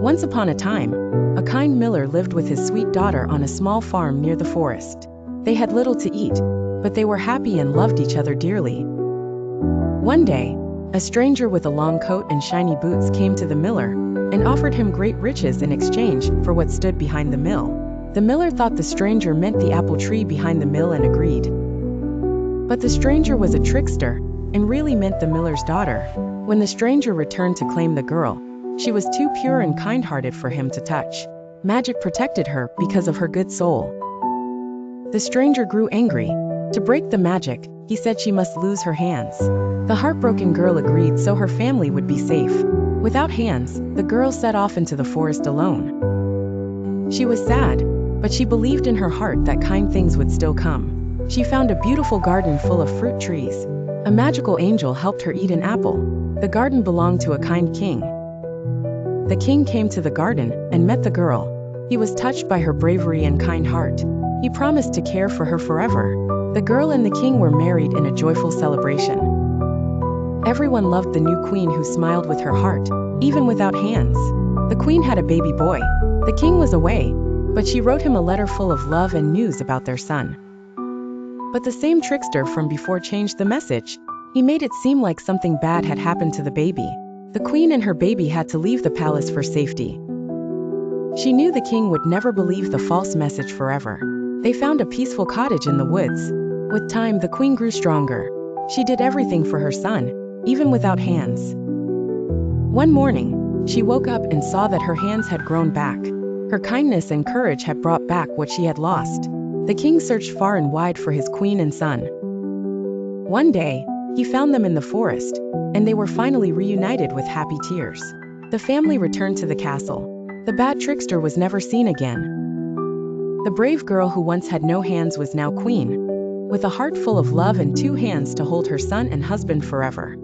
Once upon a time, a kind miller lived with his sweet daughter on a small farm near the forest. They had little to eat, but they were happy and loved each other dearly. One day, a stranger with a long coat and shiny boots came to the miller and offered him great riches in exchange for what stood behind the mill. The miller thought the stranger meant the apple tree behind the mill and agreed. But the stranger was a trickster and really meant the miller's daughter. When the stranger returned to claim the girl, she was too pure and kind-hearted for him to touch. Magic protected her because of her good soul. The stranger grew angry. To break the magic, he said she must lose her hands. The heartbroken girl agreed so her family would be safe. Without hands, the girl set off into the forest alone. She was sad, but she believed in her heart that kind things would still come. She found a beautiful garden full of fruit trees. A magical angel helped her eat an apple. The garden belonged to a kind king. The king came to the garden and met the girl. He was touched by her bravery and kind heart. He promised to care for her forever. The girl and the king were married in a joyful celebration. Everyone loved the new queen who smiled with her heart, even without hands. The queen had a baby boy. The king was away, but she wrote him a letter full of love and news about their son. But the same trickster from before changed the message. He made it seem like something bad had happened to the baby. The queen and her baby had to leave the palace for safety. She knew the king would never believe the false message forever. They found a peaceful cottage in the woods. With time, the queen grew stronger. She did everything for her son, even without hands. One morning, she woke up and saw that her hands had grown back. Her kindness and courage had brought back what she had lost. The king searched far and wide for his queen and son. One day, he found them in the forest, and they were finally reunited with happy tears. The family returned to the castle. The bad trickster was never seen again. The brave girl who once had no hands was now queen, with a heart full of love and 2 hands to hold her son and husband forever.